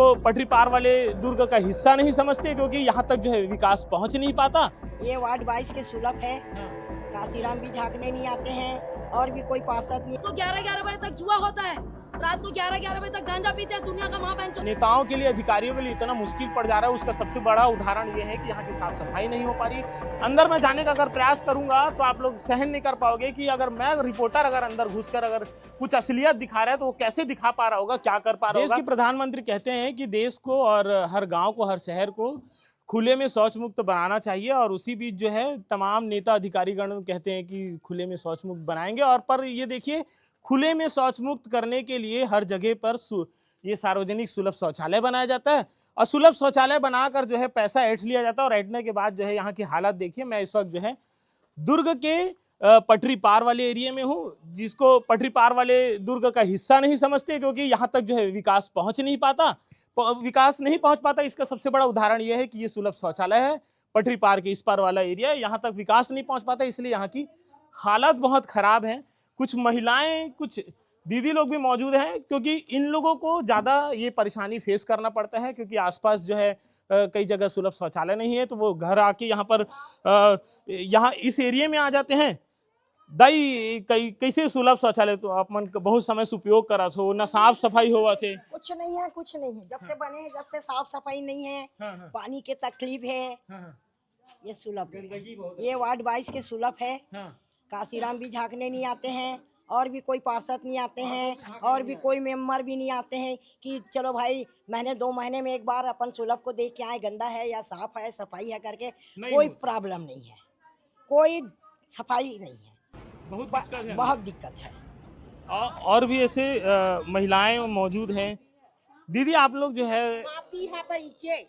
जिसको पटरी पार वाले दुर्ग का हिस्सा नहीं समझते, क्योंकि यहाँ तक जो है विकास पहुँच नहीं पाता। ये वार्ड 22 के सुलभ है। काशीराम भी झांकने नहीं आते हैं और भी कोई पार्षद नहीं। तो 11-11 बजे तक जुआ होता है, रात को 11-11 बजे तक गांजा पीते हैं, दुनिया का महाबैंचो। नेताओं के लिए, अधिकारियों के लिए इतना मुश्किल पड़ जा रहा है, उसका सबसे बड़ा उदाहरण ये है कि यहाँ की साफ सफाई नहीं हो पा रही। अंदर में जाने का अगर प्रयास करूंगा तो आप लोग सहन नहीं कर पाओगे कि अगर मैं रिपोर्टर अगर अंदर घुसकर अगर कुछ असलियत दिखा रहा है तो वो कैसे दिखा पा रहा होगा, क्या कर पा रहा होगा। देश के प्रधानमंत्री कहते हैं कि देश को और हर गाँव को, हर शहर को खुले में शौच मुक्त बनाना चाहिए, और उसी बीच जो है तमाम नेता अधिकारीगण कहते हैं कि खुले में शौच मुक्त बनाएंगे। और पर ये देखिए, खुले में शौच मुक्त करने के लिए हर जगह पर ये सार्वजनिक सुलभ शौचालय बनाया जाता है, और सुलभ शौचालय बनाकर जो है पैसा ऐंठ लिया जाता है। और ऐंठने के बाद जो है यहाँ की हालत देखिए। मैं इस वक्त जो है दुर्ग के पटरी पार वाले एरिया में हूँ, जिसको पटरी पार वाले दुर्ग का हिस्सा नहीं समझते, क्योंकि यहाँ तक जो है विकास पहुँच नहीं पाता। इसका सबसे बड़ा उदाहरण यह है कि ये सुलभ शौचालय है। पटरी पार के इस पार वाला एरिया, यहाँ तक विकास नहीं पहुँच पाता, इसलिए यहाँ की हालत बहुत खराब है। कुछ महिलाएं, कुछ दीदी लोग भी मौजूद हैं, क्योंकि इन लोगों को ज़्यादा ये परेशानी फेस करना पड़ता है, क्योंकि आसपास जो है कई जगह सुलभ शौचालय नहीं है, तो वो घर आके यहाँ पर यहाँ इस एरिया में आ जाते हैं। दाई कैसे सुलभ शौचालय तो आप मन बहुत समय से उपयोग करा छो, ना साफ सफाई होवा थे? कुछ नहीं है, कुछ नहीं है। जब से बने हैं, जब से साफ सफाई नहीं है। पानी के तकलीफ है। ये सुलभ है। ये वार्ड 22 के सुलभ है। काशीराम भी झांकने नहीं आते हैं और भी कोई पार्षद नहीं आते हैं और भी कोई मेंबर भी नहीं आते हैं कि चलो भाई महीने 2 महीने में एक बार अपन सुलभ को देख के आए, गंदा है या साफ है, सफाई है करके। कोई प्रॉब्लम नहीं है, कोई सफाई नहीं है, बहुत दिक्कत है। और भी ऐसे महिलाएं मौजूद हैं। दीदी, आप लोग जो है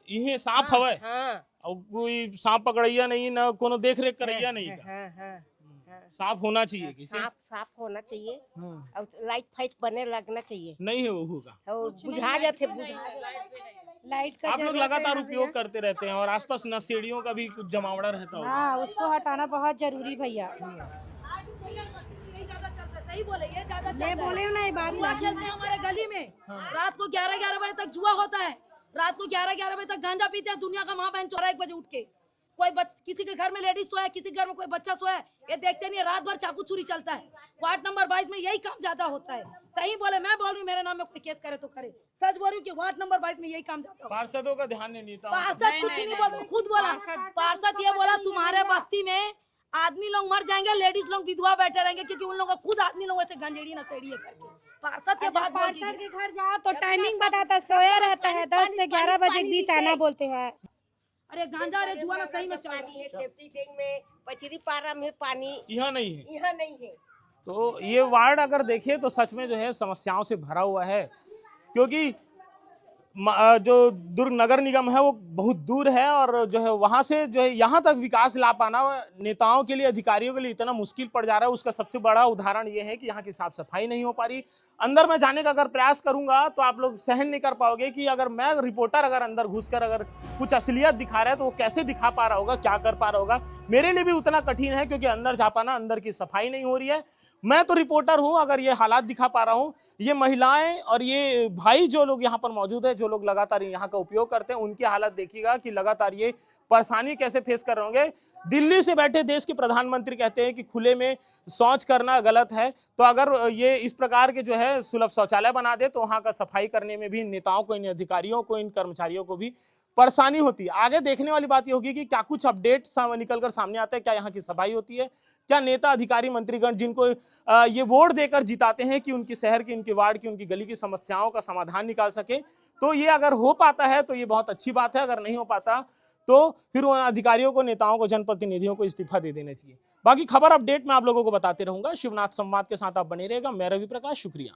ये सांप हवे और कोई सांप पकड़ैया नहीं, ना कोनो देख रेख करैया नहीं का। साफ होना चाहिए, किसी साफ होना चाहिए और लाइट फाइट बने लगना चाहिए। नहीं है वो होगा, और बुझा जाते लाइट का आप लोग लगातार उपयोग करते रहते हैं, और आसपास नशेड़ियों का भी कुछ जमावड़ा रहता होगा। हाँ, उसको हटाना बहुत जरूरी भैया। यही ज्यादा चलता है, सही बोले, ये ज्यादा चलता है। बोले ना, ये बात जुआ खेलते हैं हमारे गली में। रात को 11-11 बजे तक जुआ होता है, रात को 11-11 बजे तक गांजा पीते हैं, दुनिया का महाबैंचो। 1 बजे उठ के कोई किसी के घर में लेडीज सोया, किसी के घर में कोई बच्चा सोया, ये देखते नहीं। रात भर चाकू चूरी चलता है। वार्ड नंबर 22 में यही काम ज्यादा होता है। सही बोले, मैं बोल रही हूँ, मेरे नाम में कोई केस करे तो करे। सच बोल रही हूँ कि वार्ड नंबर 22 में यही काम ज्यादा। पार्षदों का ध्यान नहीं देता। पार्षद कुछ नहीं बोलते, खुद बोला पार्षद, ये बोला तुम्हारे बस्ती में आदमी लोग मर जाएंगे, लेडीज लोग विधवा बैठे रहेंगे, क्योंकि उन लोगों को खुद आदमी लोग ऐसे गंजेड़ी नशेड़ी है करके। पार्षद ये बात बोल दी। के घर जाओ तो टाइमिंग बताता, सोया रहता है, 10 से 11 बजे के बीच आना बोलते हैं। अरे गांजा, अरे जुआ ना सही में चल रहा है। सेफ्टी टैंक में पचरी पारा में पानी यहाँ नहीं है, यहाँ नहीं है। तो ये वार्ड अगर देखें तो सच में जो है समस्याओं से भरा हुआ है, क्योंकि जो दुर्ग नगर निगम है वो बहुत दूर है, और जो है वहाँ से जो है यहाँ तक विकास ला पाना नेताओं के लिए, अधिकारियों के लिए इतना मुश्किल पड़ जा रहा है। उसका सबसे बड़ा उदाहरण ये है कि यहाँ की साफ सफाई नहीं हो पा रही। अंदर में जाने का अगर प्रयास करूंगा तो आप लोग सहन नहीं कर पाओगे कि अगर मैं रिपोर्टर अगर अंदर घुसकर अगर कुछ असलियत दिखा रहा है तो वो कैसे दिखा पा रहा होगा, क्या कर पा रहा होगा। मेरे लिए भी उतना कठिन है, क्योंकि अंदर जा पाना, अंदर की सफाई नहीं हो रही है। मैं तो रिपोर्टर हूं, अगर ये हालात दिखा पा रहा हूं। ये महिलाएं और ये भाई जो लोग यहाँ पर मौजूद है, जो लोग लगातार यहाँ का उपयोग करते हैं, उनकी हालत देखिएगा कि लगातार ये परेशानी कैसे फेस कर रहे होंगे। दिल्ली से बैठे देश के प्रधानमंत्री कहते हैं कि खुले में शौच करना गलत है, तो अगर ये इस प्रकार के जो है सुलभ शौचालय बना दे तो वहाँ का सफाई करने में भी इन नेताओं को, इन अधिकारियों को, इन कर्मचारियों को भी परेशानी होती है। आगे देखने वाली बात ये होगी कि क्या कुछ अपडेट निकलकर सामने आता है, क्या यहाँ की सफाई होती है, क्या नेता, अधिकारी, मंत्रीगण जिनको ये वोट देकर जिताते हैं कि उनकी शहर की, उनकी वार्ड की, उनकी गली की समस्याओं का समाधान निकाल सके, तो ये अगर हो पाता है तो ये बहुत अच्छी बात है। अगर नहीं हो पाता तो फिर उन अधिकारियों को, नेताओं को, जनप्रतिनिधियों को इस्तीफा दे देना चाहिए। बाकी खबर अपडेट मैं आप लोगों को बताते रहूंगा। शिवनाथ संवाद के साथ आप बने रहेगा। मैं रवि प्रकाश, शुक्रिया।